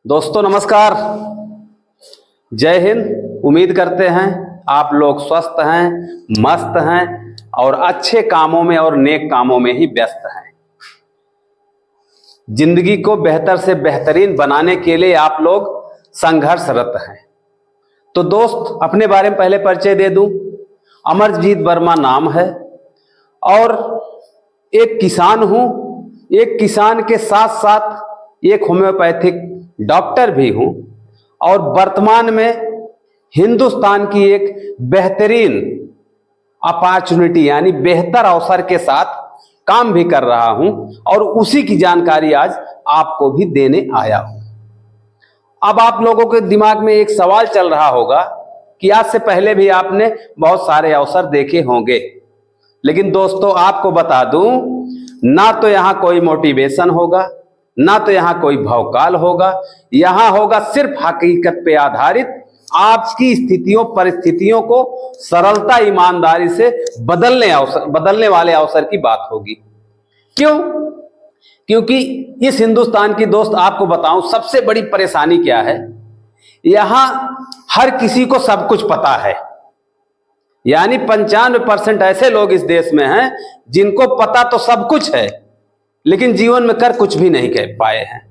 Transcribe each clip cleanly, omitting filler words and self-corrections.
दोस्तों नमस्कार, जय हिंद। उम्मीद करते हैं आप लोग स्वस्थ हैं, मस्त हैं और अच्छे कामों में और नेक कामों में ही व्यस्त हैं। जिंदगी को बेहतर से बेहतरीन बनाने के लिए आप लोग संघर्षरत हैं। तो दोस्त, अपने बारे में पहले परिचय दे दूं। अमरजीत वर्मा नाम है और एक किसान हूं। एक किसान के साथ साथ एक होम्योपैथिक डॉक्टर भी हूं और वर्तमान में हिंदुस्तान की एक बेहतरीन अपॉर्चुनिटी यानी बेहतर अवसर के साथ काम भी कर रहा हूं और उसी की जानकारी आज आपको भी देने आया हूं। अब आप लोगों के दिमाग में एक सवाल चल रहा होगा कि आज से पहले भी आपने बहुत सारे अवसर देखे होंगे, लेकिन दोस्तों आपको बता दूं, ना तो यहां कोई मोटिवेशन होगा, ना तो यहां कोई भौकाल होगा। यहां होगा सिर्फ हकीकत पे आधारित आपकी स्थितियों परिस्थितियों को सरलता ईमानदारी से बदलने वाले अवसर की बात होगी। क्यों? क्योंकि इस हिंदुस्तान की दोस्त आपको बताऊं सबसे बड़ी परेशानी क्या है। यहां हर किसी को सब कुछ पता है, यानी 95% ऐसे लोग इस देश में हैं जिनको पता तो सब कुछ है लेकिन जीवन में कर कुछ भी नहीं कह पाए हैं।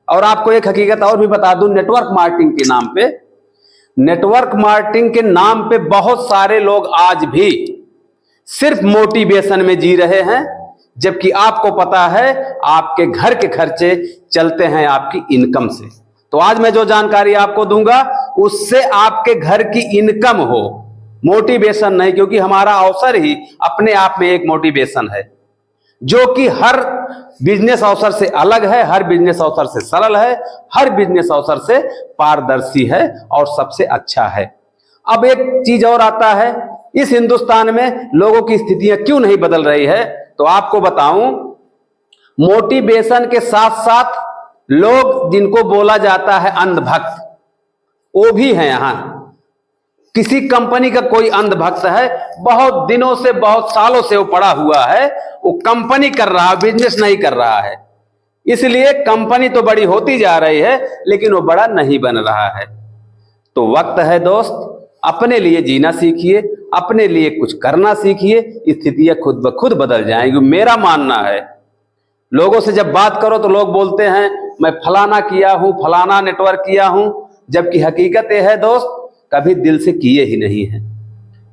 और आपको एक हकीकत और भी बता दूं, नेटवर्क मार्केटिंग के नाम पे बहुत सारे लोग आज भी सिर्फ मोटिवेशन में जी रहे हैं, जबकि आपको पता है आपके घर के खर्चे चलते हैं आपकी इनकम से। तो आज मैं जो जानकारी आपको दूंगा उससे आपके घर की इनकम हो, मोटिवेशन नहीं, क्योंकि हमारा अवसर ही अपने आप में एक मोटिवेशन है जो कि हर बिजनेस अवसर से अलग है, हर बिजनेस अवसर से सरल है, हर बिजनेस अवसर से पारदर्शी है और सबसे अच्छा है। अब एक चीज और आता है, इस हिंदुस्तान में लोगों की स्थितियां क्यों नहीं बदल रही है, तो आपको बताऊं, मोटिवेशन के साथ साथ लोग जिनको बोला जाता है अंधभक्त, वो भी है। यहां किसी कंपनी का कोई अंधभक्त है, बहुत दिनों से बहुत सालों से वो पड़ा हुआ है, वो कंपनी कर रहा है, बिजनेस नहीं कर रहा है, इसलिए कंपनी तो बड़ी होती जा रही है लेकिन वो बड़ा नहीं बन रहा है। तो वक्त है दोस्त, अपने लिए जीना सीखिए, अपने लिए कुछ करना सीखिए, स्थितियां खुद ब खुद बदल जाएंगी। मेरा मानना है, लोगों से जब बात करो तो लोग बोलते हैं मैं फलाना किया हूं, फलाना नेटवर्क किया हूं, जबकि हकीकत यह है दोस्त, कभी दिल से किए ही नहीं है।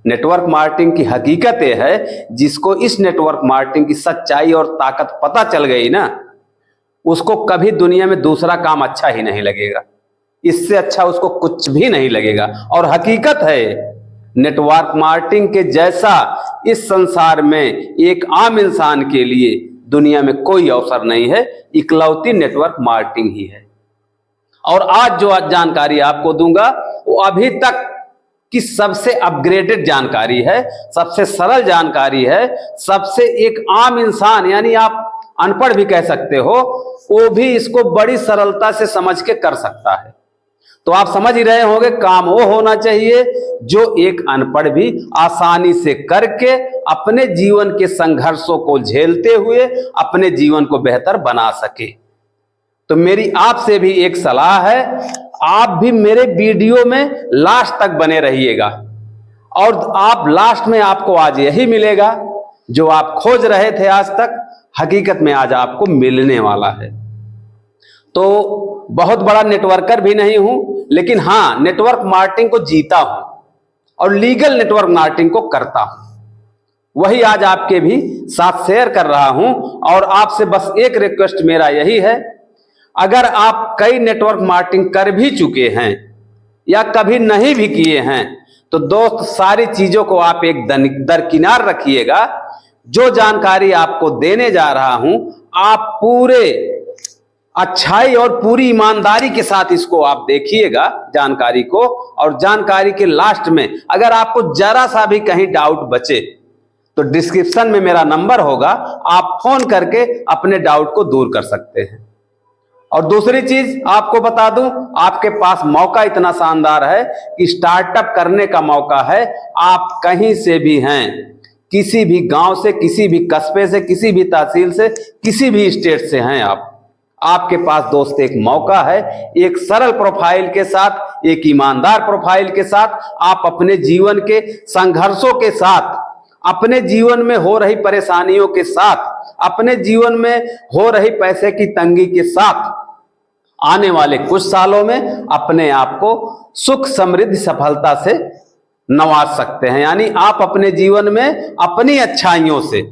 नेटवर्क मार्केटिंग की हकीकत यह है, जिसको इस नेटवर्क मार्केटिंग की सच्चाई और ताकत पता चल गई ना, उसको कभी दुनिया में दूसरा काम अच्छा ही नहीं लगेगा, इससे अच्छा उसको कुछ भी नहीं लगेगा। और हकीकत है, नेटवर्क मार्केटिंग के जैसा इस संसार में एक आम इंसान के लिए दुनिया में कोई अवसर नहीं है, इकलौती नेटवर्क मार्केटिंग ही है। और आज जो जानकारी आपको दूंगा वो अभी तक की सबसे अपग्रेडेड जानकारी है, सबसे सरल जानकारी है, सबसे एक आम इंसान यानी आप अनपढ़ भी कह सकते हो, वो भी इसको बड़ी सरलता से समझ के कर सकता है। तो आप समझ ही रहे होंगे, काम वो होना चाहिए जो एक अनपढ़ भी आसानी से करके अपने जीवन के संघर्षों को झेलते हुए अपने जीवन को बेहतर बना सके। तो मेरी आपसे भी एक सलाह है, आप भी मेरे वीडियो में लास्ट तक बने रहिएगा और आप लास्ट में आपको आज यही मिलेगा जो आप खोज रहे थे आज तक, हकीकत में आज आपको मिलने वाला है। तो बहुत बड़ा नेटवर्कर भी नहीं हूं, लेकिन हां, नेटवर्क मार्केटिंग को जीता हूं और लीगल नेटवर्क मार्केटिंग को करता हूं। वही आज आपके भी साथ शेयर कर रहा हूं। और आपसे बस एक रिक्वेस्ट मेरा यही है, अगर आप कई नेटवर्क मार्केटिंग कर भी चुके हैं या कभी नहीं भी किए हैं, तो दोस्त सारी चीजों को आप एक दरकिनार रखिएगा। जो जानकारी आपको देने जा रहा हूं, आप पूरे अच्छाई और पूरी ईमानदारी के साथ इसको आप देखिएगा जानकारी को। और जानकारी के लास्ट में अगर आपको जरा सा भी कहीं डाउट बचे तो डिस्क्रिप्शन में मेरा नंबर होगा, आप फोन करके अपने डाउट को दूर कर सकते हैं। और दूसरी चीज आपको बता दूं, आपके पास मौका इतना शानदार है कि स्टार्टअप करने का मौका है। आप कहीं से भी हैं, किसी भी गांव से, किसी भी कस्बे से, किसी भी तहसील से, किसी भी स्टेट से हैं, आपके पास दोस्त एक मौका है, एक सरल प्रोफाइल के साथ, एक ईमानदार प्रोफाइल के साथ आप अपने जीवन के संघर्षों के साथ, अपने जीवन में हो रही परेशानियों के साथ, अपने जीवन में हो रही पैसे की तंगी के साथ आने वाले कुछ सालों में अपने आप को सुख समृद्धि सफलता से नवाज सकते हैं। यानी आप अपने जीवन में अपनी अच्छाइयों से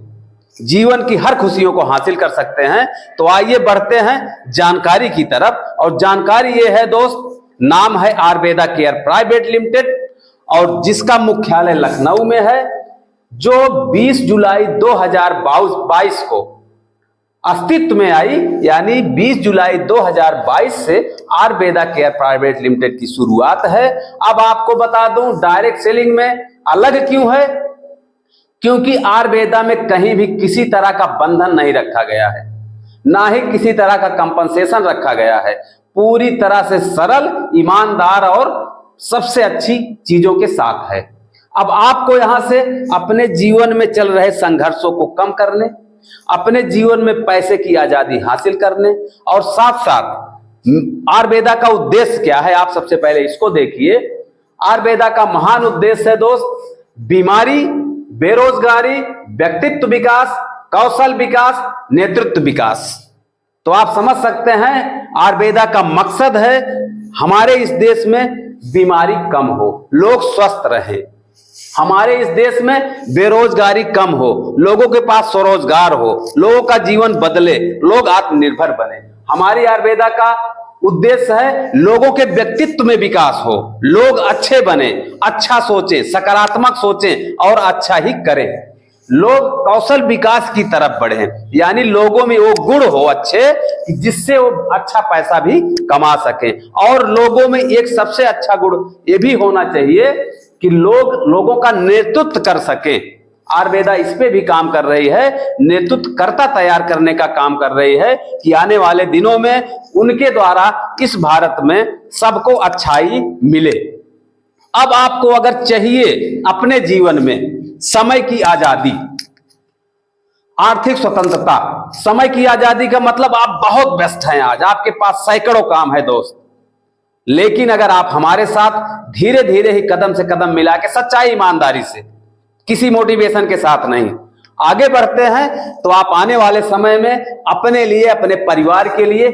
जीवन की हर खुशियों को हासिल कर सकते हैं। तो आइए बढ़ते हैं जानकारी की तरफ, और जानकारी ये है दोस्त, नाम है आयुर्वेदा केयर प्राइवेट लिमिटेड और जिसका मुख्यालय लखनऊ में है, जो 20 जुलाई 2022 को अस्तित्व में आई। यानी 20 जुलाई 2022 से आयुर्वेदा केयर प्राइवेट लिमिटेड की शुरुआत है। अब आपको बता दूं, डायरेक्ट सेलिंग में अलग क्यों है? क्योंकि आयुर्वेदा में कहीं भी किसी तरह का बंधन नहीं रखा गया है, ना ही किसी तरह का कंपनसेशन रखा गया है। पूरी तरह से सरल, ईमानदार और सबसे अच्छी चीजों के साथ है। अब आपको यहां से अपने जीवन में चल रहे संघर्षों को कम करने, अपने जीवन में पैसे की आजादी हासिल करने, और साथ साथ आयुर्वेदा का उद्देश्य क्या है, आप सबसे पहले इसको देखिए। आयुर्वेदा का महान उद्देश्य है दोस्त, बीमारी, बेरोजगारी, व्यक्तित्व विकास, कौशल विकास, नेतृत्व विकास। तो आप समझ सकते हैं आयुर्वेदा का मकसद है हमारे इस देश में बीमारी कम हो, लोग स्वस्थ रहें, हमारे इस देश में बेरोजगारी कम हो, लोगों के पास स्वरोजगार हो, लोगों का जीवन बदले, लोग आत्मनिर्भर बने। हमारी आयुर्वेदा का उद्देश्य है लोगों के व्यक्तित्व में विकास हो, लोग अच्छे बने, अच्छा सोचें, सकारात्मक सोचें और अच्छा ही करें, लोग कौशल विकास की तरफ बढ़े। यानी लोगों में वो गुण हो अच्छे जिससे वो अच्छा पैसा भी कमा सके। और लोगों में एक सबसे अच्छा गुण ये भी होना चाहिए कि लोगों का नेतृत्व कर सके। आयुर्वेदा इस पे भी काम कर रही है, नेतृत्वकर्ता तैयार करने का काम कर रही है कि आने वाले दिनों में उनके द्वारा इस भारत में सबको अच्छाई मिले। अब आपको अगर चाहिए अपने जीवन में समय की आजादी, आर्थिक स्वतंत्रता, समय की आजादी का मतलब आप बहुत व्यस्त हैं, आज आपके पास सैकड़ों काम है दोस्त, लेकिन अगर आप हमारे साथ धीरे धीरे ही कदम से कदम मिला के सच्चाई ईमानदारी से, किसी मोटिवेशन के साथ नहीं, आगे बढ़ते हैं तो आप आने वाले समय में अपने लिए, अपने परिवार के लिए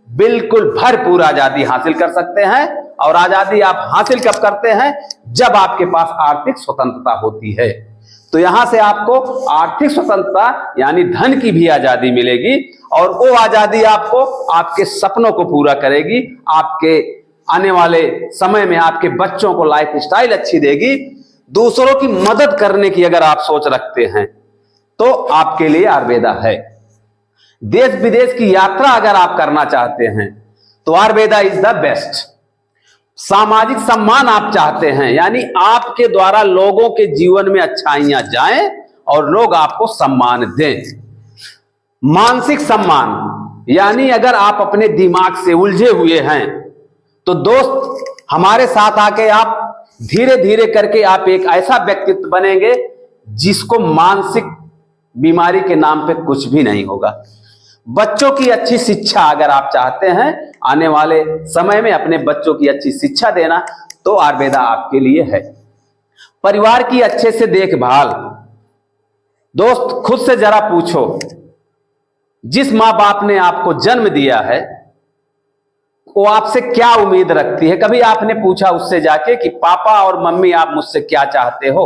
बिल्कुल भरपूर आजादी हासिल कर सकते हैं। और आजादी आप हासिल कब करते हैं? जब आपके पास आर्थिक स्वतंत्रता होती है। तो यहां से आपको आर्थिक स्वतंत्रता यानी धन की भी आजादी मिलेगी, और वो आजादी आपको आपके सपनों को पूरा करेगी, आपके आने वाले समय में आपके बच्चों को लाइफ स्टाइल अच्छी देगी। दूसरों की मदद करने की अगर आप सोच रखते हैं तो आपके लिए आयुर्वेदा है। देश विदेश की यात्रा अगर आप करना चाहते हैं तो आयुर्वेदा इज द बेस्ट। सामाजिक सम्मान आप चाहते हैं, यानी आपके द्वारा लोगों के जीवन में अच्छाइयां जाएं और लोग आपको सम्मान दें। मानसिक सम्मान, यानी अगर आप अपने दिमाग से उलझे हुए हैं तो दोस्त हमारे साथ आके आप धीरे धीरे करके आप एक ऐसा व्यक्तित्व बनेंगे जिसको मानसिक बीमारी के नाम पे कुछ भी नहीं होगा। बच्चों की अच्छी शिक्षा अगर आप चाहते हैं आने वाले समय में अपने बच्चों की अच्छी शिक्षा देना, तो आयुर्वेदा आपके लिए है। परिवार की अच्छे से देखभाल, दोस्त खुद से जरा पूछो, जिस माँ बाप ने आपको जन्म दिया है वो आपसे क्या उम्मीद रखती है? कभी आपने पूछा उससे जाके कि पापा और मम्मी आप मुझसे क्या चाहते हो?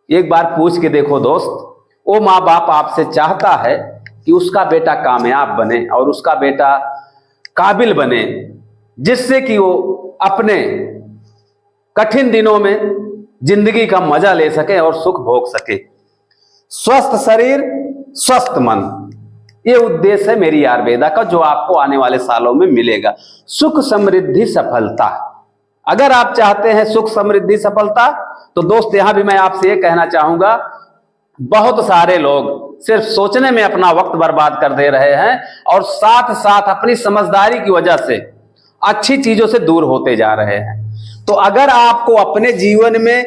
एक बार पूछ के देखो दोस्त। वो माँ बाप आपसे चाहता है कि उसका बेटा कामयाब बने और उसका बेटा काबिल बने, जिससे कि वो अपने कठिन दिनों में जिंदगी का मजा ले सके और सुख भोग सके। स्वस्थ शरीर, स्वस्थ मन, ये उद्देश्य है मेरी आयुर्वेदा का, जो आपको आने वाले सालों में मिलेगा। सुख समृद्धि सफलता, अगर आप चाहते हैं सुख समृद्धि सफलता, तो दोस्त यहां भी मैं आपसे ये कहना चाहूंगा, बहुत सारे लोग सिर्फ सोचने में अपना वक्त बर्बाद कर दे रहे हैं और साथ साथ अपनी समझदारी की वजह से अच्छी चीजों से दूर होते जा रहे हैं। तो अगर आपको अपने जीवन में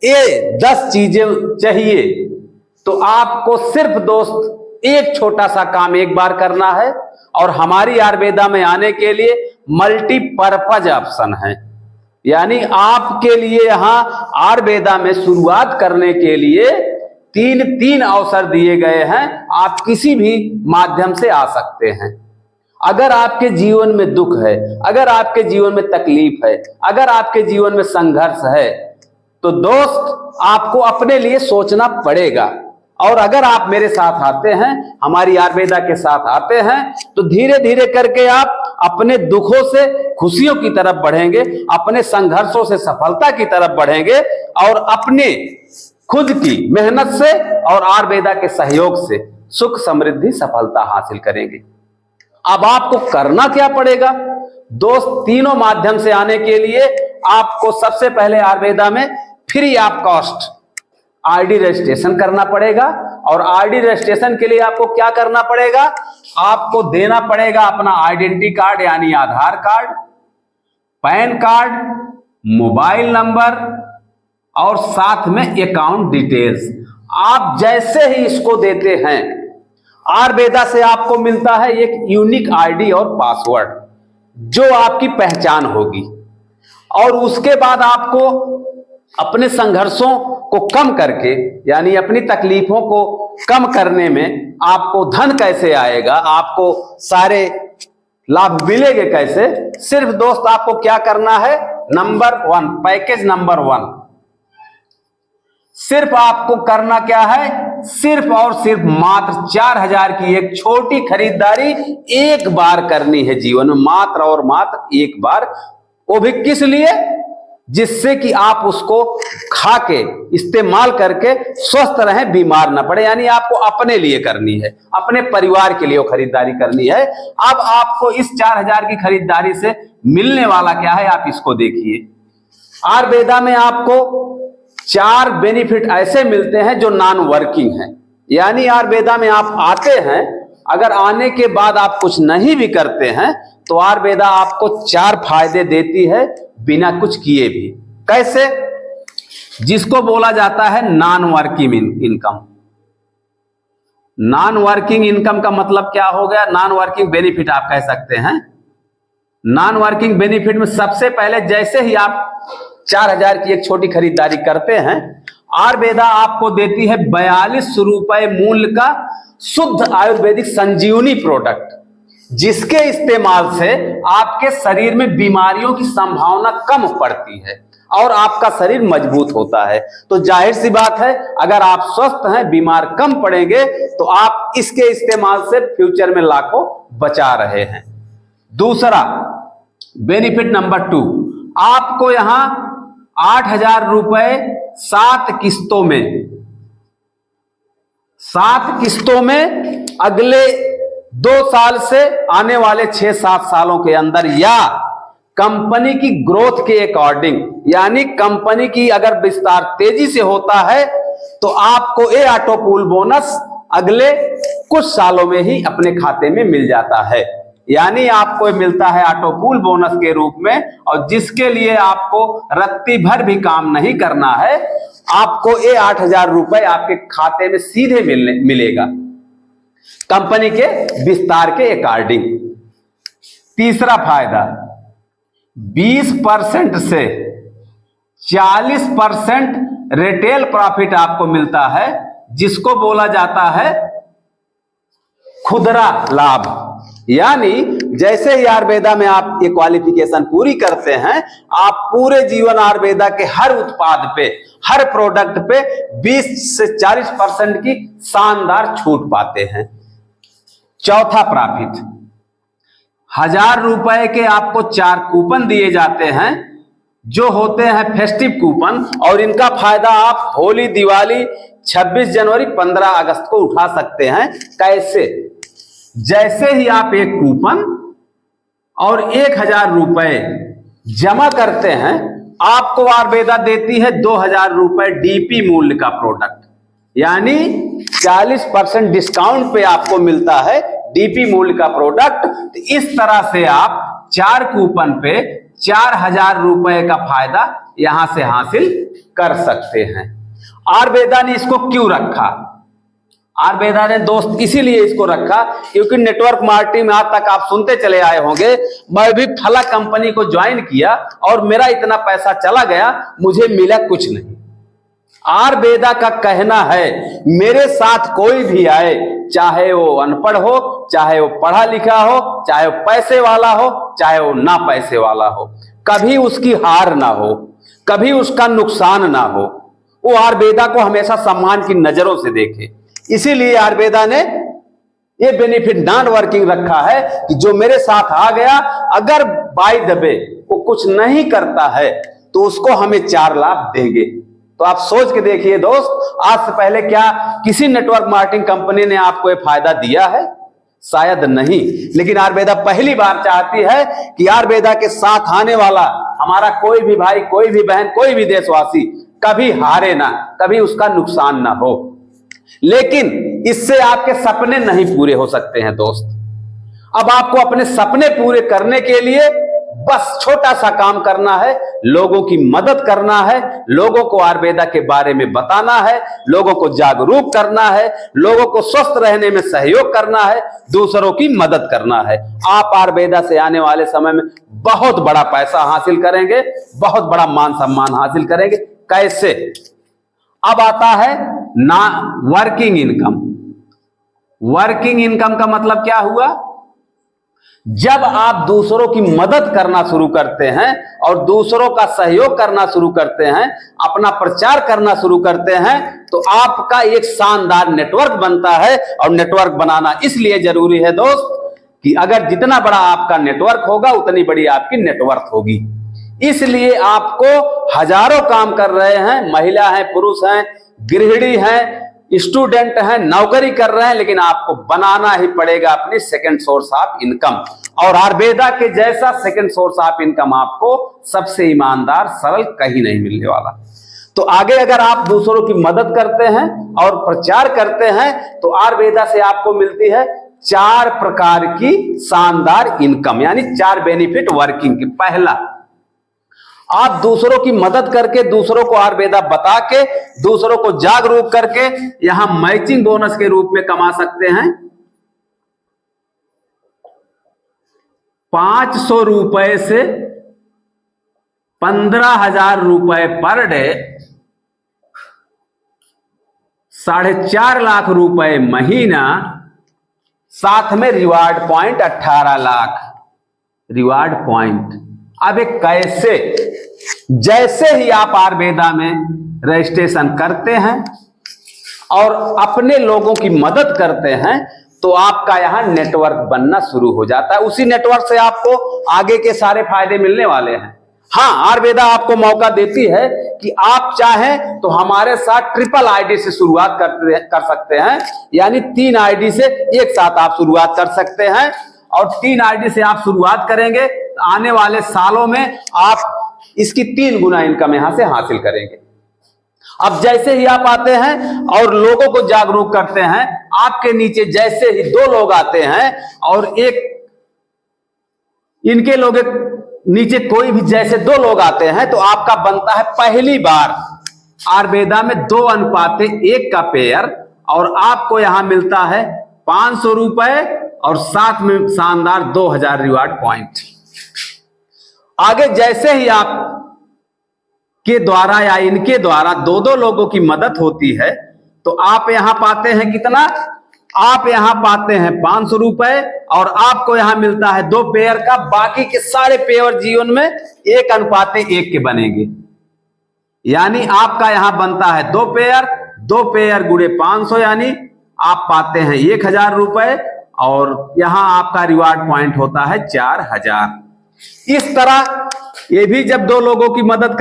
ये 10 चीजें चाहिए तो आपको सिर्फ दोस्त एक छोटा सा काम एक बार करना है और हमारी आयुर्वेदा में आने के लिए मल्टीपर्पज ऑप्शन है। यानी आपके लिए यहां आयुर्वेदा में शुरुआत करने के लिए तीन अवसर दिए गए हैं। आप किसी भी माध्यम से आ सकते हैं। अगर आपके जीवन में दुख है, अगर आपके जीवन में तकलीफ है, अगर आपके जीवन में संघर्ष है, तो दोस्त आपको अपने लिए सोचना पड़ेगा। और अगर आप मेरे साथ आते हैं, हमारी आयुर्वेदा के साथ आते हैं, तो धीरे धीरे करके आप अपने दुखों से खुशियों की तरफ बढ़ेंगे, अपने संघर्षों से सफलता की तरफ बढ़ेंगे और अपने खुद की मेहनत से और आयुर्वेदा के सहयोग से सुख समृद्धि सफलता हासिल करेंगे। अब आपको करना क्या पड़ेगा दोस्त? तीनों माध्यम से आने के लिए आपको सबसे पहले आयुर्वेदा में free of cost ID registration करना पड़ेगा। और आईडी रजिस्ट्रेशन के लिए आपको क्या करना पड़ेगा? आपको देना पड़ेगा अपना आइडेंटिटी कार्ड यानी Aadhaar card, PAN card, mobile number और साथ में अकाउंट डिटेल्स। आप जैसे ही इसको देते हैं, आयुर्वेदा से आपको मिलता है एक यूनिक आईडी और पासवर्ड जो आपकी पहचान होगी। और उसके बाद आपको अपने संघर्षों को कम करके यानी अपनी तकलीफों को कम करने में आपको धन कैसे आएगा, आपको सारे लाभ मिलेंगे कैसे, सिर्फ दोस्त आपको क्या करना है? नंबर 1 पैकेज नंबर 1 सिर्फ आपको करना क्या है? सिर्फ और सिर्फ मात्र 4000 की एक छोटी खरीदारी एक बार करनी है जीवन में, मात्र और मात्र एक बार। वो भी किस लिए? जिससे कि आप उसको खा के इस्तेमाल करके स्वस्थ रहें, बीमार ना पड़े। यानी आपको अपने लिए करनी है, अपने परिवार के लिए वो खरीदारी करनी है। अब आपको इस 4000 की खरीदारी से मिलने वाला क्या है, आप इसको देखिए। आयुर्वेदा में आपको 4 बेनिफिट ऐसे मिलते हैं जो नॉन वर्किंग है। यानी आयुर्वेदा में आप आते हैं, अगर आने के बाद आप कुछ नहीं भी करते हैं तो आयुर्वेदा आपको 4 फायदे देती है बिना कुछ किए भी। कैसे? जिसको बोला जाता है non working income. Non working income का मतलब क्या हो गया? नॉन वर्किंग बेनिफिट आप कह सकते हैं। नॉन वर्किंग बेनिफिट में सबसे पहले जैसे ही आप 4000 की एक छोटी खरीदारी करते हैं, आयुर्वेदा आपको देती है 42 रुपए मूल्य का शुद्ध आयुर्वेदिक संजीवनी प्रोडक्ट, जिसके इस्तेमाल से आपके शरीर में बीमारियों की संभावना कम पड़ती है और आपका शरीर मजबूत होता है। तो जाहिर सी बात है, अगर आप स्वस्थ हैं, बीमार कम पड़ेंगे, तो आप इसके इस्तेमाल से फ्यूचर में लाखों बचा रहे हैं। दूसरा बेनिफिट नंबर 2, आपको यहां 8000 रुपए 7 किस्तों में अगले 2 साल से आने वाले 6-7 सालों के अंदर, या कंपनी की ग्रोथ के अकॉर्डिंग, यानी कंपनी की अगर विस्तार तेजी से होता है तो आपको ये ऑटो पूल बोनस अगले कुछ सालों में ही अपने खाते में मिल जाता है। यानी आपको मिलता है ऑटो पूल बोनस के रूप में, और जिसके लिए आपको रत्ती भर भी काम नहीं करना है। आपको ये 8000 रुपए आपके खाते में सीधे मिलेगा कंपनी के विस्तार के अकॉर्डिंग। तीसरा फायदा, 20% से 40% रिटेल प्रॉफिट आपको मिलता है, जिसको बोला जाता है खुदरा लाभ। यानी जैसे ही आयुर्वेदा में आप ये क्वालिफिकेशन पूरी करते हैं, आप पूरे जीवन आयुर्वेदा के हर उत्पाद पे, हर प्रोडक्ट पे 20 से 40% की शानदार छूट पाते हैं। चौथा प्रॉफिट, 1000 रुपए के आपको 4 कूपन दिए जाते हैं, जो होते हैं फेस्टिव कूपन, और इनका फायदा आप होली, दिवाली, 26 जनवरी, 15 अगस्त को उठा सकते हैं। कैसे? जैसे ही आप एक कूपन और 1000 रुपए जमा करते हैं, आपको आयुर्वेदा देती है 2000 रुपए डीपी मूल्य का प्रोडक्ट। यानी 40% डिस्काउंट पे आपको मिलता है डीपी मूल्य का प्रोडक्ट। तो इस तरह से आप 4 कूपन पे 4000 रुपए का फायदा यहां से हासिल कर सकते हैं। आयुर्वेदा ने इसको क्यों रखा? आयुर्वेदा ने दोस्त इसीलिए इसको रखा क्योंकि नेटवर्क मार्केटिंग में आज तक आप सुनते चले आए होंगे, मैं भी फला कंपनी को ज्वाइन किया और मेरा इतना पैसा चला गया, मुझे मिला कुछ नहीं। आयुर्वेदा का कहना है मेरे साथ कोई भी आए, चाहे वो अनपढ़ हो, चाहे वो पढ़ा लिखा हो, चाहे वो पैसे वाला हो, चाहे वो ना पैसे वाला हो, कभी उसकी हार ना हो, कभी उसका नुकसान ना हो। वो आयुर्वेदा को हमेशा सम्मान की नजरों से देखे। इसीलिए आयुर्वेदा ने ये बेनिफिट नॉन वर्किंग रखा है कि जो मेरे साथ आ गया, अगर बाय द वे वो कुछ नहीं करता है तो उसको हमें 4 लाख देंगे। तो आप सोच के देखिए दोस्त, आज से पहले क्या किसी नेटवर्क मार्केटिंग कंपनी ने आपको ये फायदा दिया है? शायद नहीं। लेकिन आयुर्वेदा पहली बार चाहती है कि आयुर्वेदा के साथ आने वाला हमारा कोई भी भाई, कोई भी बहन, कोई भी देशवासी कभी हारे ना, कभी उसका नुकसान ना हो। लेकिन इससे आपके सपने नहीं पूरे हो सकते हैं दोस्त। अब आपको अपने सपने पूरे करने के लिए बस छोटा सा काम करना है, लोगों की मदद करना है, लोगों को आयुर्वेदा के बारे में बताना है, लोगों को जागरूक करना है, लोगों को स्वस्थ रहने में सहयोग करना है, दूसरों की मदद करना है। आप आयुर्वेदा से आने वाले समय में बहुत बड़ा पैसा हासिल करेंगे, बहुत बड़ा मान सम्मान हासिल करेंगे। कैसे? अब आता है ना वर्किंग इनकम। वर्किंग इनकम का मतलब क्या हुआ? जब आप दूसरों की मदद करना शुरू करते हैं और दूसरों का सहयोग करना शुरू करते हैं, अपना प्रचार करना शुरू करते हैं, तो आपका एक शानदार नेटवर्क बनता है। और नेटवर्क बनाना इसलिए जरूरी है दोस्त कि अगर जितना बड़ा आपका नेटवर्क होगा उतनी बड़ी आपकी नेटवर्क होगी। इसलिए आपको हजारों काम कर रहे हैं, महिला हैं, पुरुष हैं, गृहिणी हैं, स्टूडेंट हैं, नौकरी कर रहे हैं, लेकिन आपको बनाना ही पड़ेगा अपनी सेकंड सोर्स ऑफ इनकम। और आयुर्वेदा के जैसा सेकंड सोर्स ऑफ इनकम आपको सबसे ईमानदार, सरल कहीं नहीं मिलने वाला। तो आगे अगर आप दूसरों की मदद करते हैं और प्रचार करते हैं तो आयुर्वेदा से आपको मिलती है 4 प्रकार की शानदार इनकम, यानी 4 बेनिफिट वर्किंग के। पहला, आप दूसरों की मदद करके, दूसरों को आयुर्वेदा बता के, दूसरों को जागरूक करके यहां मैचिंग बोनस के रूप में कमा सकते हैं 500 रुपए से 15,000 रुपए पर डे, 4.5 लाख रुपए महीना, साथ में reward point 18 lakh reward point. अब एक कैसे? जैसे ही आप आयुर्वेदा में रजिस्ट्रेशन करते हैं और अपने लोगों की मदद करते हैं तो आपका यहां नेटवर्क बनना शुरू हो जाता है। उसी नेटवर्क से आपको आगे के सारे फायदे मिलने वाले हैं। हाँ, आयुर्वेदा आपको मौका देती है कि आप चाहें तो हमारे साथ ट्रिपल आईडी से शुरुआत कर सकते हैं, यानी 3 आईडी से एक साथ आप शुरुआत कर सकते हैं। और 3 आईडी से आप शुरुआत करेंगे तो आने वाले सालों में आप इसकी 3 गुना इनकम यहां से हासिल करेंगे। अब जैसे ही आप आते हैं और लोगों को जागरूक करते हैं, आपके नीचे जैसे ही 2 लोग आते हैं और एक इनके लोग नीचे कोई भी जैसे 2 लोग आते हैं तो आपका बनता है पहली बार आयुर्वेदा में 2:1 का पेयर, और आपको यहां मिलता है 500 रुपए और साथ में शानदार 2000 रिवार्ड पॉइंट। आगे जैसे ही आप के द्वारा या इनके द्वारा 2-2 लोगों की मदद होती है तो आप यहां पाते हैं कितना? आप यहां पाते हैं 500 रुपए और आपको यहां मिलता है 2 पेयर का। बाकी के सारे पेयर जीवन में 1:1 के बनेंगे, यानी आपका यहां बनता है 2 पेयर गुणे 500, यानी आप पाते हैं 1000 रुपए और यहां आपका रिवार्ड पॉइंट होता है 4000। इस तरह ये भी जब 2 लोगों की मदद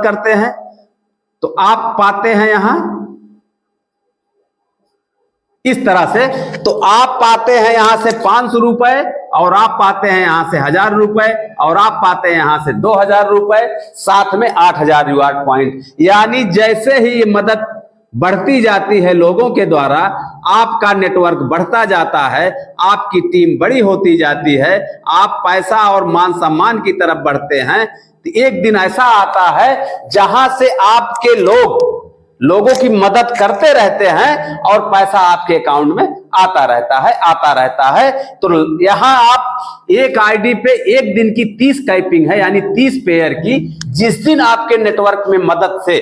करते हैं, तो आप पाते हैं यहां इस तरह से, तो आप पाते हैं यहां से 500 रुपए और आप पाते हैं यहां से 1000 रुपए और आप पाते हैं यहां से 2000 रुपए, साथ में 8000 रिवार्ड पॉइंट। यानी जैसे ही ये मदद बढ़ती जाती है लोगों के द्वारा, आपका नेटवर्क बढ़ता जाता है, आपकी टीम बड़ी होती जाती है, आप पैसा और मान सम्मान की तरफ बढ़ते हैं। तो एक दिन ऐसा आता है जहां से आपके लोग लोगों की मदद करते रहते हैं और पैसा आपके अकाउंट में आता रहता है। तो यहां आप एक आईडी पे एक दिन की 30 कैपिंग है, यानी 30 पेयर की। जिस दिन आपके नेटवर्क में मदद से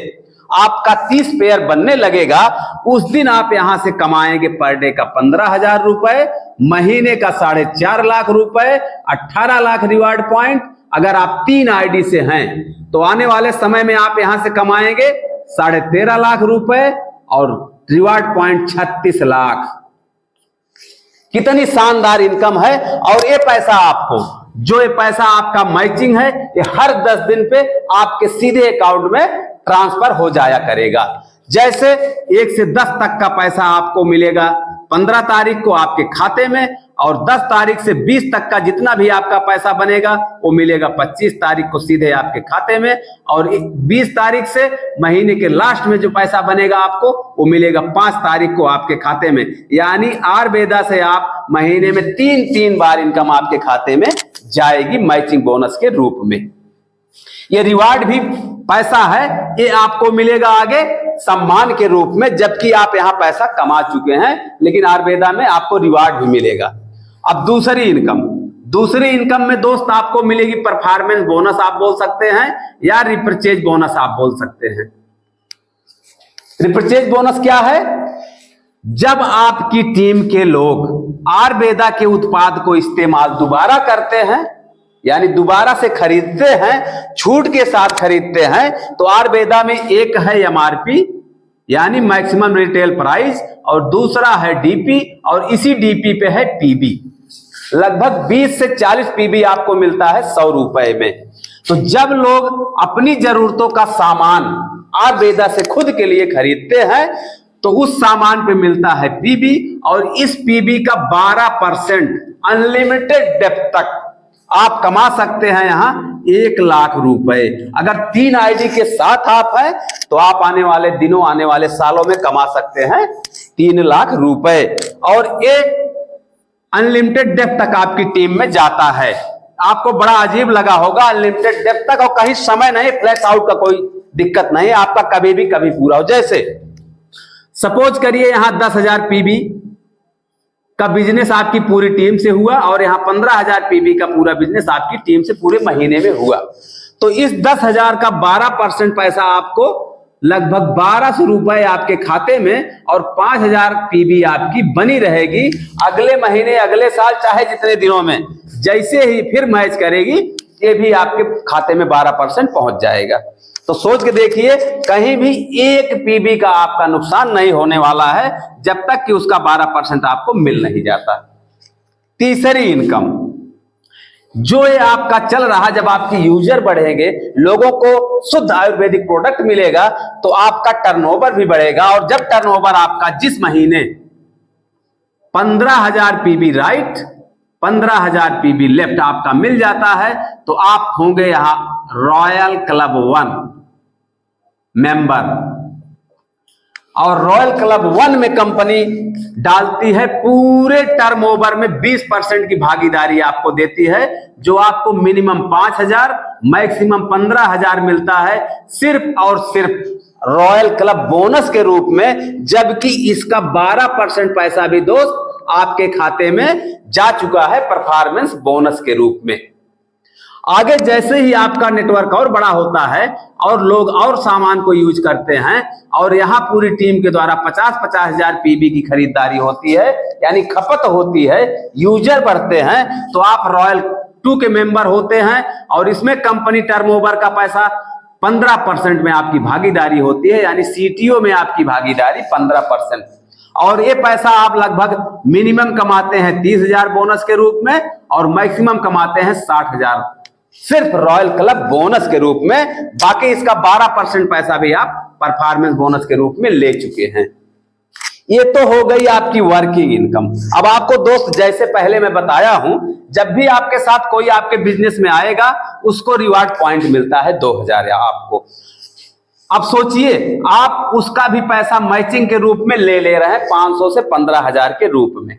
आपका 30 पेयर बनने लगेगा, उस दिन आप यहां से कमाएंगे पर डे का 15,000 रुपए, महीने का 4.5 लाख रुपए, 18 लाख रिवार्ड पॉइंट। अगर आप 3 आईडी से हैं तो आने वाले समय में आप यहां से कमाएंगे 13.5 लाख रुपए और रिवार्ड पॉइंट 36 लाख। कितनी शानदार इनकम है। और ये पैसा आपको, जो ये पैसा आपका मैचिंग है, ये हर 10 दिन पे आपके सीधे अकाउंट में ट्रांसफर हो जाया करेगा। जैसे 1 से 10 तक का पैसा आपको मिलेगा 15 तारीख को आपके खाते में, और 10 तारीख से 20 तक का जितना भी आपका पैसा बनेगा वो मिलेगा 25 तारीख को सीधे आपके खाते में, और 20 तारीख से महीने के लास्ट में जो पैसा बनेगा आपको वो मिलेगा 5 तारीख को आपके खाते में। यानी आयुर्वेदा से आप महीने में 3 बार इनकम आपके खाते में जाएगी मैचिंग बोनस के रूप में। ये रिवार्ड भी पैसा है, ये आपको मिलेगा आगे सम्मान के रूप में, जबकि आप यहां पैसा कमा चुके हैं, लेकिन आयुर्वेदा में आपको रिवार्ड भी मिलेगा। अब दूसरी इनकम में दोस्त आपको मिलेगी परफॉर्मेंस बोनस आप बोल सकते हैं, या रिपर्चेज बोनस आप बोल सकते हैं। रिपर्चेज बोनस क्या है? जब आपकी टीम के लोग आयुर्वेदा के उत्पाद को इस्तेमाल दोबारा करते हैं, यानी दोबारा से खरीदते हैं, छूट के साथ खरीदते हैं, तो आयुर्वेदा में एक है एमआरपी यानी मैक्सिमम रिटेल प्राइस, और दूसरा है डीपी, और इसी डीपी पे है पीबी। लगभग 20 से 40 पीबी आपको मिलता है 100 रुपए में। तो जब लोग अपनी जरूरतों का सामान आयुर्वेदा से खुद के लिए खरीदते हैं तो उस सामान पे मिलता है पीबी, और इस पीबी का 12% अनलिमिटेड डेप्थ तक आप कमा सकते हैं यहां 1 लाख रुपए। अगर 3 आईडी के साथ आप हैं तो आप आने वाले दिनों, आने वाले सालों में कमा सकते हैं 3 लाख रुपए। और ये अनलिमिटेड डेप्थ तक आपकी टीम में जाता है। आपको बड़ा अजीब लगा होगा अनलिमिटेड डेप्थ तक, और कहीं समय नहीं, फ्लैश आउट का कोई दिक्कत नहीं, आपका कभी भी कभी पूरा हो। जैसे सपोज करिए यहां 10,000 पीबी का बिजनेस आपकी पूरी टीम से हुआ, और यहां 15,000 पीबी का पूरा बिजनेस आपकी टीम से पूरे महीने में हुआ। तो इस 10,000 का 12% पैसा आपको लगभग 1200 रुपए आपके खाते में, और 5,000 पीबी आपकी बनी रहेगी अगले महीने, अगले साल, चाहे जितने दिनों में। जैसे ही फिर मैच करेगी ये भी आपके खाते में 12% पहुंच जाएगा। तो सोच के देखिए, कहीं भी 1 पीबी का आपका नुकसान नहीं होने वाला है जब तक कि उसका 12% आपको मिल नहीं जाता। तीसरी इनकम जो ये आपका चल रहा, जब आपकी यूजर बढ़ेंगे, लोगों को शुद्ध आयुर्वेदिक प्रोडक्ट मिलेगा तो आपका टर्नओवर भी बढ़ेगा। और जब टर्नओवर आपका जिस महीने 15,000 पीबी राइट, 15,000 पीबी लेफ्ट आपका मिल जाता है, तो आप होंगे यहां रॉयल क्लब 1 मेंबर। और रॉयल क्लब 1 में कंपनी डालती है पूरे टर्नओवर में 20% की भागीदारी आपको देती है, जो आपको मिनिमम 5,000 मैक्सिमम 15,000 मिलता है सिर्फ और सिर्फ रॉयल क्लब बोनस के रूप में। जबकि इसका 12% पैसा भी दोस्त आपके खाते में जा चुका है परफॉर्मेंस बोनस के रूप में। आगे जैसे ही आपका नेटवर्क और बड़ा होता है और लोग और सामान को यूज करते हैं, और यहां पूरी टीम के द्वारा 50-50 हजार पीबी की खरीदारी होती है, यानी खपत होती है, यूजर बढ़ते हैं, तो आप रॉयल 2 के मेंबर होते हैं। और इसमें कंपनी टर्नओवर का पैसा 15% में आपकी भागीदारी होती है, यानी सीटीओ में आपकी भागीदारी 15%। और ये पैसा आप लगभग मिनिमम कमाते हैं 30,000 बोनस के रूप में, और मैक्सिमम कमाते हैं 60,000 सिर्फ रॉयल क्लब बोनस के रूप में। बाकी इसका 12% पैसा भी आप परफॉर्मेंस बोनस के रूप में ले चुके हैं। ये तो हो गई आपकी वर्किंग इनकम। अब आपको दोस्त, जैसे पहले मैं बताया हूं, जब भी आपके साथ कोई आपके बिजनेस में आएगा उसको रिवार्ड पॉइंट मिलता है 2,000 आपको। अब सोचिए, आप उसका भी पैसा मैचिंग के रूप में ले रहे हैं 500 से 15,000 के रूप में,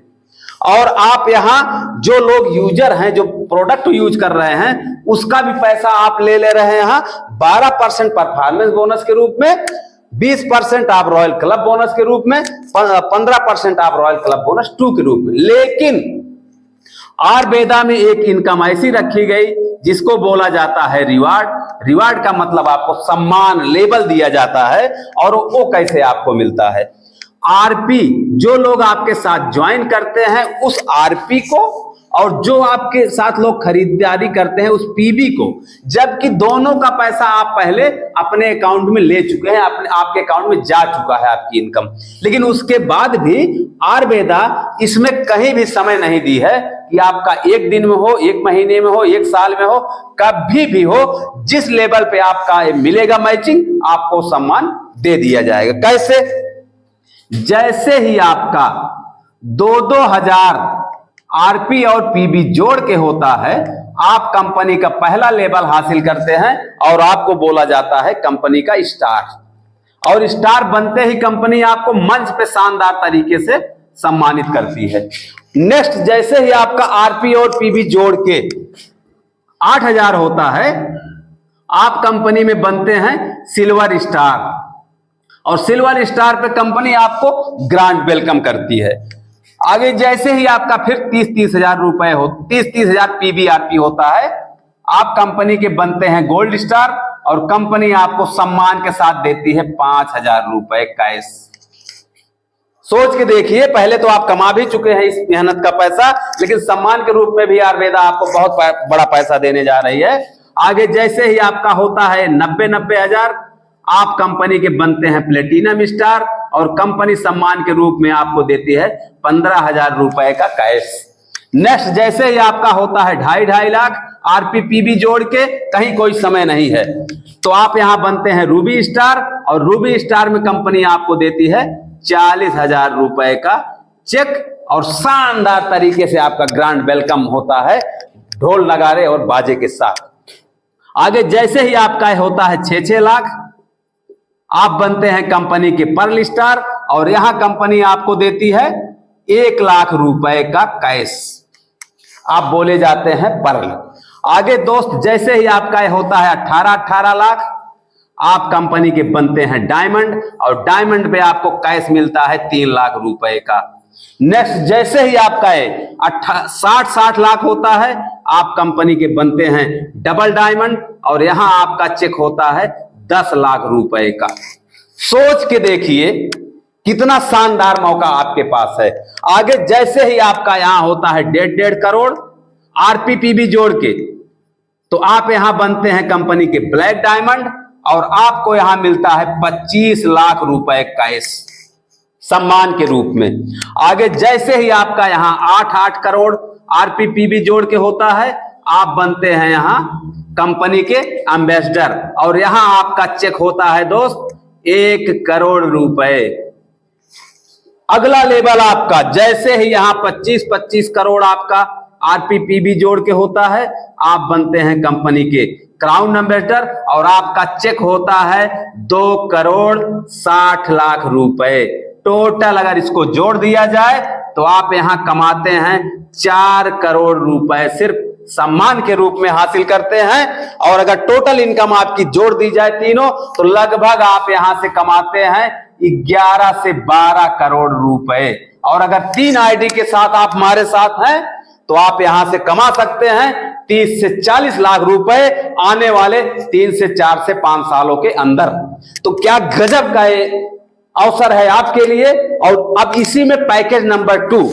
और आप यहां जो लोग यूजर हैं, जो प्रोडक्ट यूज कर रहे हैं, उसका भी पैसा आप ले रहे हैं यहां 12% परफॉर्मेंस बोनस के रूप में, 20% आप रॉयल क्लब बोनस के रूप में, 15% आप रॉयल क्लब बोनस 2 के रूप में। लेकिन आयुर्वेदा में एक इनकम ऐसी रखी गई जिसको बोला जाता है रिवार्ड। रिवार्ड का मतलब आपको सम्मान, लेबल दिया जाता है। और वो कैसे आपको मिलता है? आरपी, जो लोग आपके साथ ज्वाइन करते हैं उस आरपी को, और जो आपके साथ लोग खरीदारी करते हैं उस पीबी को, जबकि दोनों का पैसा आप पहले अपने अकाउंट में ले चुके हैं, आपके अकाउंट में जा चुका है आपकी इनकम। लेकिन उसके बाद भी आयुर्वेदा इसमें कहीं भी समय नहीं दी है कि आपका 1 दिन में हो, 1 महीने में हो, 1 साल में हो, कभी भी हो, जिस लेवल पे आपका मिलेगा मैचिंग, आपको सम्मान दे दिया जाएगा। कैसे? जैसे ही आपका 2-2 हजार आरपी और पीबी जोड़ के होता है, आप कंपनी का पहला लेवल हासिल करते हैं और आपको बोला जाता है कंपनी का स्टार। और स्टार बनते ही कंपनी आपको मंच पे शानदार तरीके से सम्मानित करती है। नेक्स्ट, जैसे ही आपका आरपी और पीबी जोड़ के 8,000 होता है, आप कंपनी में बनते हैं सिल्वर स्टार। और सिल्वर स्टार पे कंपनी आपको ग्रांड वेलकम करती है। आगे जैसे ही आपका फिर 30-30 हजार रुपए हो, 30-30 हजार पीबीआरपी होता है, आप कंपनी के बनते हैं गोल्ड स्टार और कंपनी आपको सम्मान के साथ देती है 5,000 रुपए कैश। सोच के देखिए, पहले तो आप कमा भी चुके हैं इस मेहनत का पैसा, लेकिन सम्मान के रूप में भी आयुर्वेदा आपको बहुत बड़ा पैसा देने जा रही है। आगे जैसे ही आपका होता है 90-90 हजार, आप कंपनी के बनते हैं प्लेटिनम स्टार और कंपनी सम्मान के रूप में आपको देती है 15,000 रुपए का कैश। नेक्स्ट, जैसे ही आपका होता है 2.5 लाख आरपीपीबी जोड़ के, कहीं कोई समय नहीं है, तो आप यहां बनते हैं रूबी स्टार और रूबी स्टार में कंपनी आपको देती है 40,000 रुपए का चेक और शानदार तरीके से आपका ग्रांड वेलकम होता है ढोल नगाड़े और बाजे के साथ। आगे जैसे ही आपका होता है 6-6 लाख, आप बनते हैं कंपनी के पर्ल स्टार और यहां कंपनी आपको देती है 1 लाख रुपए का कैश। आप बोले जाते हैं पर्ल। आगे दोस्त, जैसे ही आपका होता है 18-18 लाख, आप कंपनी के बनते हैं डायमंड और डायमंड पे आपको कैश मिलता है 3 लाख रुपए का। नेक्स्ट, जैसे ही आपका 60-60 लाख होता है, आप कंपनी के बनते हैं डबल डायमंड और यहां आपका चेक होता है 10 लाख रुपए का। सोच के देखिए कितना शानदार मौका आपके पास है। आगे जैसे ही आपका यहां होता है 1.5 करोड़ आरपीपीबी जोड़ के, तो आप यहां बनते हैं कंपनी के ब्लैक डायमंड और आपको यहां मिलता है 25 लाख रुपए कैश सम्मान के रूप में। आगे जैसे ही आपका यहां 8-8 करोड़ आरपीपीबी जोड़ के होता है, आप बनते हैं यहां कंपनी के एम्बेसडर और यहां आपका चेक होता है दोस्त 1 करोड़ रुपए। अगला लेवल आपका जैसे ही यहां 25-25 करोड़ आपका आरपीपीबी जोड़ के होता है, आप बनते हैं कंपनी के क्राउन एम्बेसडर और आपका चेक होता है 2 करोड़ 60 लाख रुपए। टोटल अगर इसको जोड़ दिया जाए तो आप यहां कमाते हैं 4 करोड़ रुपए सिर्फ सम्मान के रूप में हासिल करते हैं। और अगर टोटल इनकम आपकी जोड़ दी जाए तीनों, तो लगभग आप यहां से कमाते हैं 11 से 12 करोड़ रुपए। और अगर 3 आईडी के साथ आप हमारे साथ हैं तो आप यहां से कमा सकते हैं 30 से 40 लाख रुपए आने वाले 3 से 4 से 5 सालों के अंदर। तो क्या गजब का अवसर है आपके लिए। और अब इसी में पैकेज नंबर 2,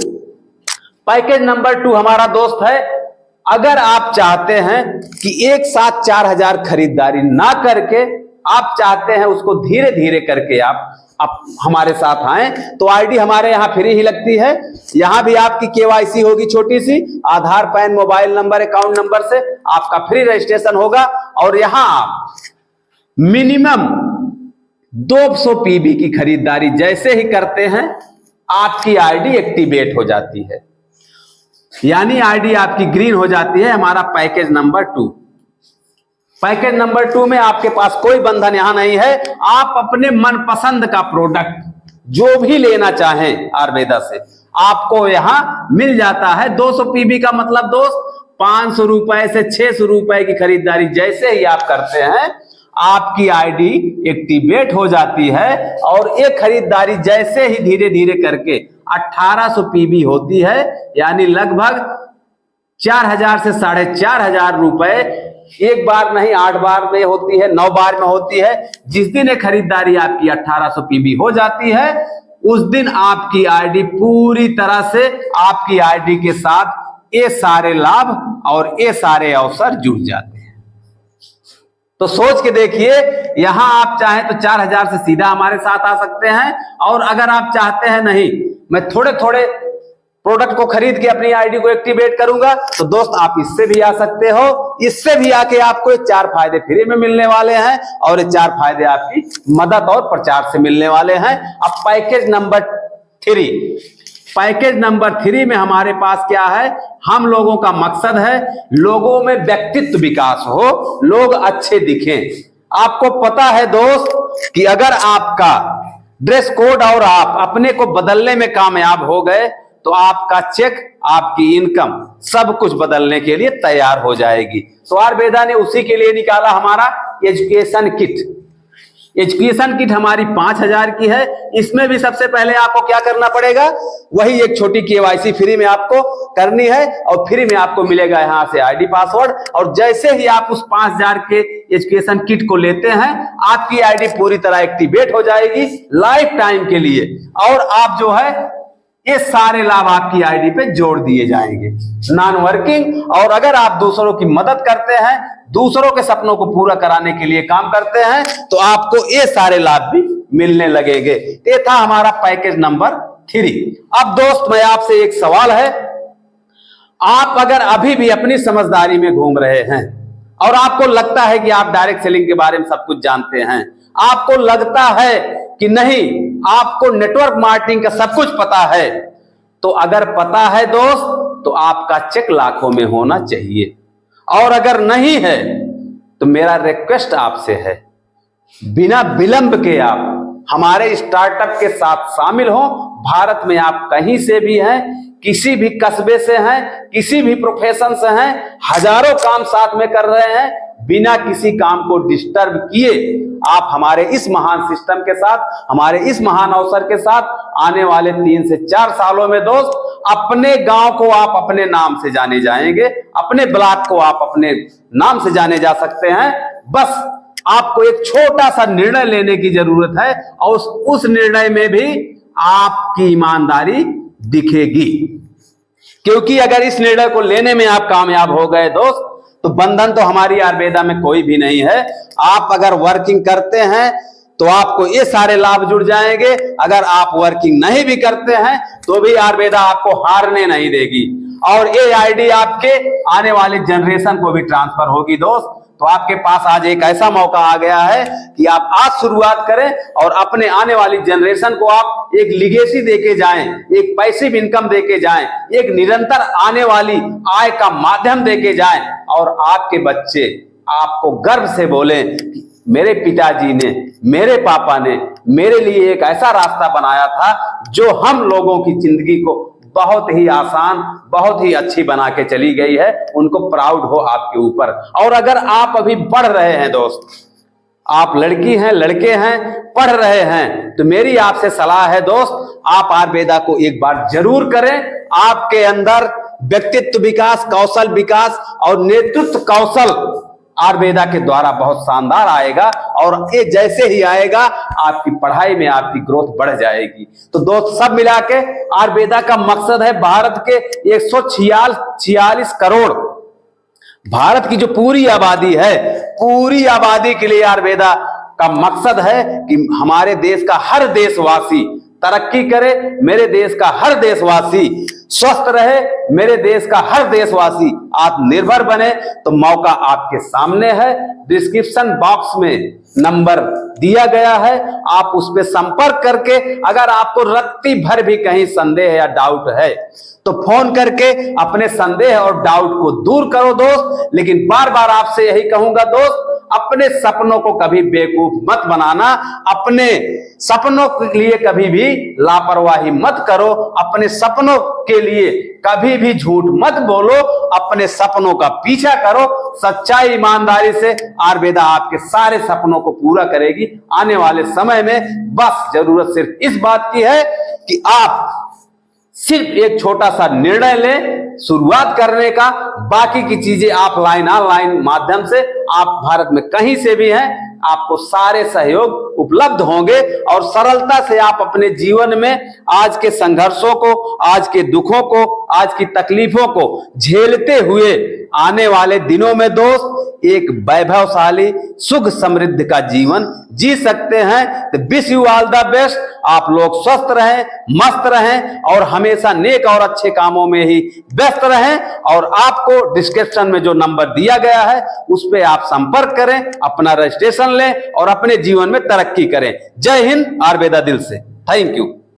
पैकेज नंबर 2 हमारा दोस्त है, अगर आप चाहते हैं कि एक साथ 4,000 खरीदारी ना करके आप चाहते हैं उसको धीरे धीरे करके आप हमारे साथ आए, तो आईडी हमारे यहाँ फ्री ही लगती है। यहां भी आपकी केवाईसी होगी छोटी सी, Aadhaar, PAN, mobile number, account number से आपका फ्री रजिस्ट्रेशन होगा। और यहां आप मिनिमम 200 पीबी की खरीदारी जैसे ही करते हैं, आपकी आईडी एक्टिवेट हो जाती है, यानी आईडी आपकी ग्रीन हो जाती है। हमारा पैकेज नंबर 2, पैकेज नंबर 2 में आपके पास कोई बंधन यहां नहीं है। आप अपने मनपसंद का प्रोडक्ट जो भी लेना चाहें आयुर्वेदा से, आपको यहां मिल जाता है। 200 पीबी का मतलब दोस्त 500 रुपए से 600 रुपए की खरीदारी जैसे ही आप करते हैं, आपकी आईडी एक्टिवेट हो जाती है और ये खरीदारी जैसे ही धीरे धीरे करके 1800 पीबी होती है, यानी लगभग 4000 से 4500 रुपए एक बार नहीं 8 बार में होती है, 9 बार में होती है। जिस दिन ये खरीदारी आपकी 1800 पीबी हो जाती है उस दिन आपकी आईडी पूरी तरह से आपकी आईडी के साथ ये सारे लाभ और ये सारे अवसर जुड़ जाते हैं। तो सोच के देखिए, यहां आप चाहें तो 4000 से सीधा हमारे साथ आ सकते हैं, और अगर आप चाहते हैं नहीं मैं थोड़े थोड़े प्रोडक्ट को खरीद के अपनी आईडी को एक्टिवेट करूंगा, तो दोस्त आप इससे भी आ सकते हो। इससे भी आके आपको ये 4 फायदे फ्री में मिलने वाले हैं और ये 4 फायदे आपकी मदद और प्रचार से मिलने वाले हैं। अब पैकेज नंबर 3 में हमारे पास क्या है? हम लोगों का मकसद है लोगों में व्यक्तित्व विकास हो, लोग अच्छे दिखें। आपको पता है दोस्त कि अगर आपका ड्रेस कोड और आप अपने को बदलने में कामयाब हो गए तो आपका चेक, आपकी इनकम सब कुछ बदलने के लिए तैयार हो जाएगी। तो आयुर्वेदा ने उसी के लिए निकाला हमारा एजुकेशन किट। एजुकेशन किट हमारी 5000 की है। इसमें भी सबसे पहले आपको क्या करना पड़ेगा? वही एक छोटी केवाईसी फ्री में आपको करनी है और फ्री में आपको मिलेगा यहां से आईडी पासवर्ड। और जैसे ही आप उस 5000 के एजुकेशन किट को लेते हैं आपकी आईडी पूरी तरह एक्टिवेट हो जाएगी लाइफ टाइम के लिए, और आप जो है ये सारे लाभ आपकी आईडी पे जोड़ दिए जाएंगे, नॉन वर्किंग। और अगर आप दूसरों की मदद करते हैं, दूसरों के सपनों को पूरा कराने के लिए काम करते हैं, तो आपको ये सारे लाभ भी मिलने लगेंगे। ये था हमारा पैकेज नंबर 3। अब दोस्त मैं आपसे एक सवाल है, आप अगर अभी भी अपनी समझदारी में घूम रहे हैं और आपको लगता है कि आप डायरेक्ट सेलिंग के बारे में सब कुछ जानते हैं, आपको लगता है कि नहीं आपको नेटवर्क मार्केटिंग का सब कुछ पता है, तो अगर पता है दोस्त तो आपका चेक लाखों में होना चाहिए। और अगर नहीं है तो मेरा रिक्वेस्ट आपसे है, बिना विलंब के आप हमारे स्टार्टअप के साथ शामिल हो। भारत में आप कहीं से भी हैं, किसी भी कस्बे से हैं, किसी भी प्रोफेशन से हैं, हजारों काम साथ में कर रहे हैं, बिना किसी काम को डिस्टर्ब किए आप हमारे इस महान सिस्टम के साथ, हमारे इस महान अवसर के साथ आने वाले 3 से 4 सालों में दोस्त अपने गांव को आप अपने नाम से जाने जाएंगे, अपने ब्लॉक को आप अपने नाम से जाने जा सकते हैं। बस आपको एक छोटा सा निर्णय लेने की जरूरत है और उस निर्णय में भी आपकी ईमानदारी दिखेगी, क्योंकि अगर इस निर्णय को लेने में आप कामयाब हो गए दोस्त तो बंधन तो हमारी आयुर्वेदा में कोई भी नहीं है। आप अगर वर्किंग करते हैं तो आपको ये सारे लाभ जुड़ जाएंगे, अगर आप वर्किंग नहीं भी करते हैं तो भी आयुर्वेदा आपको हारने नहीं देगी, और ये आईडी आपके आने वाले जनरेशन को भी ट्रांसफर होगी दोस्त। तो आपके पास आज एक ऐसा मौका आ गया है कि आप आज शुरुआत करें और अपने आने वाली जनरेशन को आप एक लिगेसी देके जाएं, एक पैसिव इनकम देके जाएं, एक निरंतर आने वाली आय का माध्यम देके जाएं, और आपके बच्चे आपको गर्व से बोलें कि मेरे पिताजी ने, मेरे पापा ने मेरे लिए एक ऐसा रास्ता बनाया था जो हम लोगों की जिंदगी को बहुत ही आसान, बहुत ही अच्छी बना के चली गई है। उनको प्राउड हो आपके ऊपर। और अगर आप अभी पढ़ रहे हैं दोस्त, आप लड़की हैं, लड़के हैं, पढ़ रहे हैं, तो मेरी आपसे सलाह है दोस्त, आप आयुर्वेदा को एक बार जरूर करें। आपके अंदर व्यक्तित्व विकास, कौशल विकास और नेतृत्व कौशल आयुर्वेदा के द्वारा बहुत शानदार आएगा, और ये जैसे ही आएगा आपकी पढ़ाई में आपकी ग्रोथ बढ़ जाएगी। तो दोस्त सब मिला के आयुर्वेदा का मकसद है भारत के 146 करोड़ भारत की जो पूरी आबादी है, पूरी आबादी के लिए आयुर्वेदा का मकसद है कि हमारे देश का हर देशवासी तरक्की करे, मेरे देश का हर देशवासी स्वस्थ रहे, मेरे देश का हर देशवासी आत्मनिर्भर बने। तो मौका आपके सामने है, डिस्क्रिप्शन बॉक्स में नंबर दिया गया है, आप उस पर संपर्क करके अगर आपको रत्ती भर भी कहीं संदेह या डाउट है तो फोन करके अपने संदेह और डाउट को दूर करो दोस्त। लेकिन बार बार आपसे यही कहूंगा दोस्त, अपने सपनों को कभी बेवकूफ मत बनाना, अपने सपनों के लिए कभी भी लापरवाही मत करो, अपने सपनों के लिए कभी भी झूठ मत बोलो, अपने सपनों का पीछा करो सच्चाई ईमानदारी से। आयुर्वेदा आपके सारे सपनों को पूरा करेगी आने वाले समय में। बस जरूरत सिर्फ इस बात की है कि आप सिर्फ एक छोटा सा निर्णय लें शुरुआत करने का। बाकी की चीजें ऑफलाइन ऑनलाइन माध्यम से आप भारत में कहीं से भी हैं, आपको सारे सहयोग उपलब्ध होंगे और सरलता से आप अपने जीवन में आज के संघर्षों को, आज के दुखों को, आज की तकलीफों को झेलते हुए आने वाले दिनों में दोस्त एक वैभवशाली सुख समृद्ध का जीवन जी सकते हैं। तो wish you all the best. आप लोग स्वस्थ रहें, मस्त रहें और हमेशा नेक और अच्छे कामों में ही व्यस्त रहें। और आपको डिस्क्रिप्शन में जो नंबर दिया गया है उस पर आप संपर्क करें, अपना रजिस्ट्रेशन लें और अपने जीवन में तरक्की करें। जय हिंद, आयुर्वेदा दिल से। Thank you.